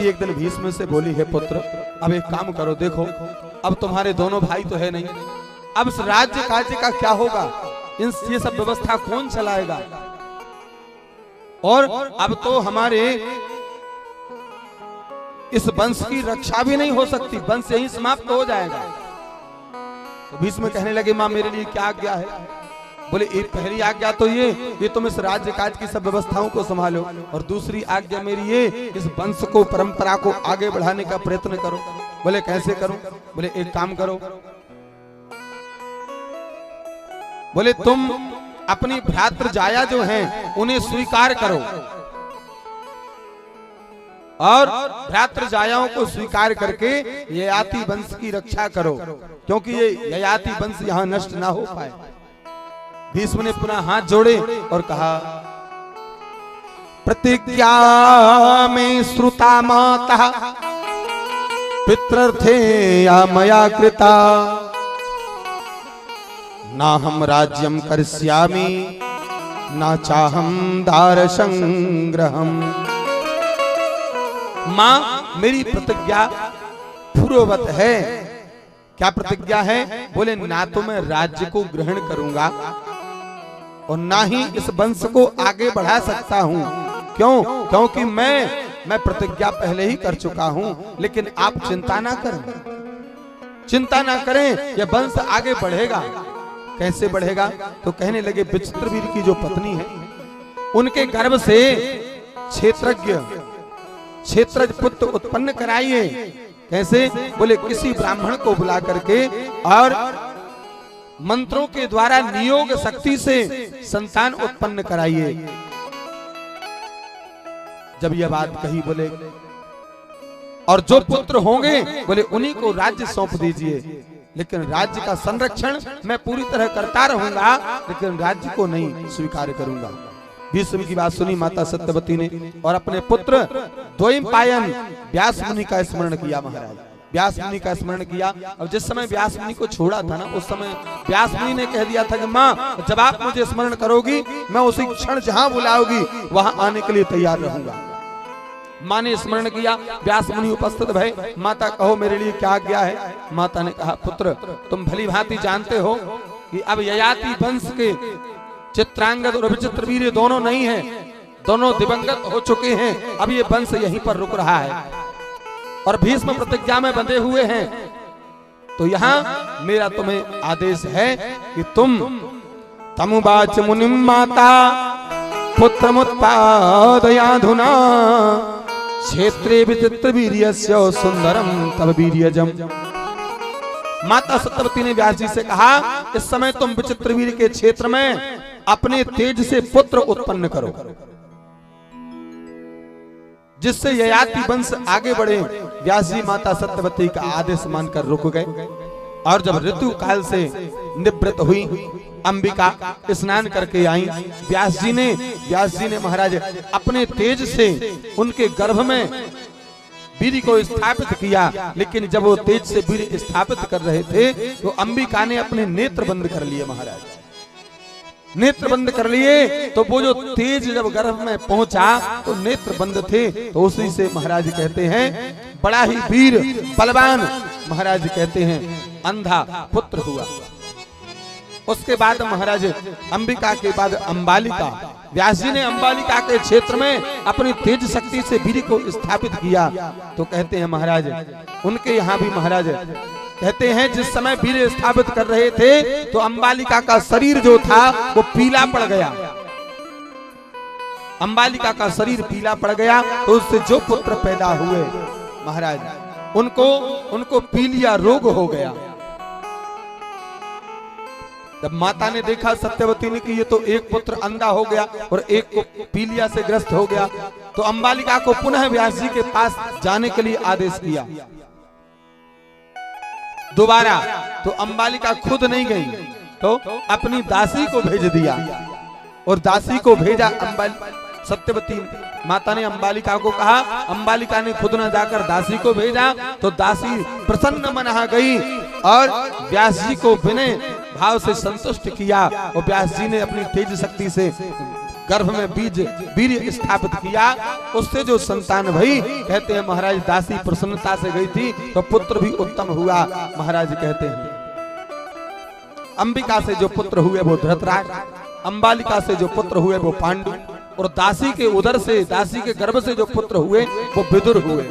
एक दिन भीष्म से बोली, है पुत्र अब एक काम करो, देखो अब तुम्हारे दोनों भाई तो है नहीं, अब इस राज्य कार्य का क्या होगा, ये सब व्यवस्था कौन चलाएगा, और अब तो हमारे इस वंश की रक्षा भी नहीं हो सकती, वंश यहीं समाप्त हो जाएगा। तो भीष्म कहने लगे, मां मेरे लिए क्या आज्ञा है? बोले एक पहली आज्ञा तो ये तुम इस राज्य काज की सब व्यवस्थाओं को संभालो, और दूसरी आज्ञा मेरी ये, इस वंश को परंपरा को आगे बढ़ाने का प्रयत्न करो। बोले कैसे करूं? बोले एक काम करो, बोले तुम अपनी भ्रातृजाया जो हैं उन्हें स्वीकार करो, और भ्रातृजायाओं को स्वीकार करके ययाति वंश की रक्षा करो, क्योंकि ये ययाति वंश यहाँ नष्ट ना हो पाए। भीष्म ने पुनः हाथ जोड़े और कहा, प्रतिज्ञा में श्रुता माता पितृर्थे या मया कृता, ना हम राज्यम करिष्यामि ना चाहम दार संग्रहम। मां मेरी प्रतिज्ञा पूर्ववत है। क्या प्रतिज्ञा है? बोले ना तो मैं राज्य को ग्रहण करूंगा और ना ही इस वंश को आगे बढ़ा सकता हूं। क्यों? क्योंकि मैं प्रतिज्ञा पहले ही कर चुका हूं। लेकिन आप चिंता ना करें, चिंता ना करें, यह वंश आगे बढ़ेगा। कैसे बढ़ेगा? तो कहने लगे, विचित्रवीर की जो पत्नी है उनके गर्भ से क्षेत्रज पुत्र उत्पन्न कराइए। कैसे? बोले किसी ब्राह्मण को बुला करके और मंत्रों के द्वारा नियोग शक्ति से संतान उत्पन्न कराइए। जब यह बात कही, बोले और जो पुत्र होंगे बोले उन्हीं को राज्य सौंप दीजिए, लेकिन राज्य का संरक्षण मैं पूरी तरह करता रहूंगा, लेकिन राज्य को नहीं स्वीकार करूंगा। भीष्म की बात सुनी माता सत्यवती ने और अपने पुत्र द्वैपायन व्यास मुनि का स्मरण किया। महाराज व्यास मुनि का स्मरण किया। और जिस समय व्यास मुनि को छोड़ा था ना, उस समय व्यास मुनि ने कह दिया था कि माँ जब आप मुझे स्मरण करोगी मैं उसी क्षण जहां बुलाओगी वहां आने के लिए तैयार रहूंगा। माँ ने स्मरण किया, व्यास मुनि उपस्थित भय। माता कहो मेरे लिए क्या आज्ञा है? माता ने कहा, पुत्र तुम भली भांति जानते हो कि अब ययाति वंश के चित्रांगद और विचित्रवीर्य दोनों नहीं हैं, दोनों दिवंगत हो चुके हैं। अब ये वंश यहीं पर रुक रहा है और भीष्म प्रतिज्ञा में बंधे हुए हैं। तो यहाँ मेरा तुम्हें आदेश है कि तुम तमुवाच मुनिम माता पुत्रमुत्पादयाधुना क्षेत्रे विचित्रवीर्यस्य सुंदरम तव वीर्यजम। माता सत्यवती ने व्यास जी से कहा, इस समय तुम विचित्रवीर्य के क्षेत्र में अपने तेज से पुत्र उत्पन्न करो, जिससे ययाति वंश आगे बढ़े। व्यास जी माता सत्यवती का आदेश मानकर रुक गए। और जब ऋतु काल से निवृत्त हुई, अंबिका स्नान करके आई। व्यास जी ने महाराज अपने तेज से उनके गर्भ में वीर्य को स्थापित किया। लेकिन जब वो तेज से वीर्य स्थापित कर रहे थे तो अंबिका ने अपने नेत्र बंद कर लिए। महाराज नेत्र बंद कर लिए, तो वो जो तेज जब गर्भ में पहुंचा तो नेत्र बंद थे। तो उसी से महाराज कहते हैं बड़ा ही वीर बलवान महाराज कहते हैं अंधा पुत्र हुआ। उसके बाद महाराज अंबिका के बाद अंबालिका, व्यास जी ने अंबालिका के क्षेत्र में अपनी तेज शक्ति से वीर्य को स्थापित किया। तो कहते हैं महाराज उनके यहाँ भी महाराज कहते हैं जिस समय वीर्य स्थापित कर रहे थे तो अंबालिका का शरीर जो था वो पीला पड़ गया। अंबालिका का शरीर पीला पड़ गया तो उससे जो पुत्र पैदा हुए महाराज उनको पीलिया रोग हो गया। जब माता ने देखा सत्यवती ने कि ये तो एक पुत्र अंधा हो गया और एक को पीलिया से ग्रस्त हो गया, तो अंबालिका को पुनः व्यास जी के पास जाने के लिए आदेश किया दोबारा। तो अंबालिका खुद नहीं गई, तो अपनी दासी को भेज दिया और दासी को भेजा। सत्यवती माता ने अंबालिका को कहा, अंबालिका ने खुद न जाकर दासी को भेजा। तो दासी प्रसन्न मना गई और व्यास जी को विनय भाव से संतुष्ट किया। और व्यास जी ने अपनी तेज शक्ति से गर्भ में बीज वीर्य स्थापित किया, उससे जो संतान भई, कहते हैं महाराज दासी प्रसन्नता से गई थी तो पुत्र भी उत्तम हुआ। महाराज कहते हैं अंबिका से जो पुत्र हुए वो धृतराज, अंबालिका से जो पुत्र हुए वो पांडु, और दासी के उदर से, दासी के गर्भ से जो पुत्र हुए वो विदुर हुए।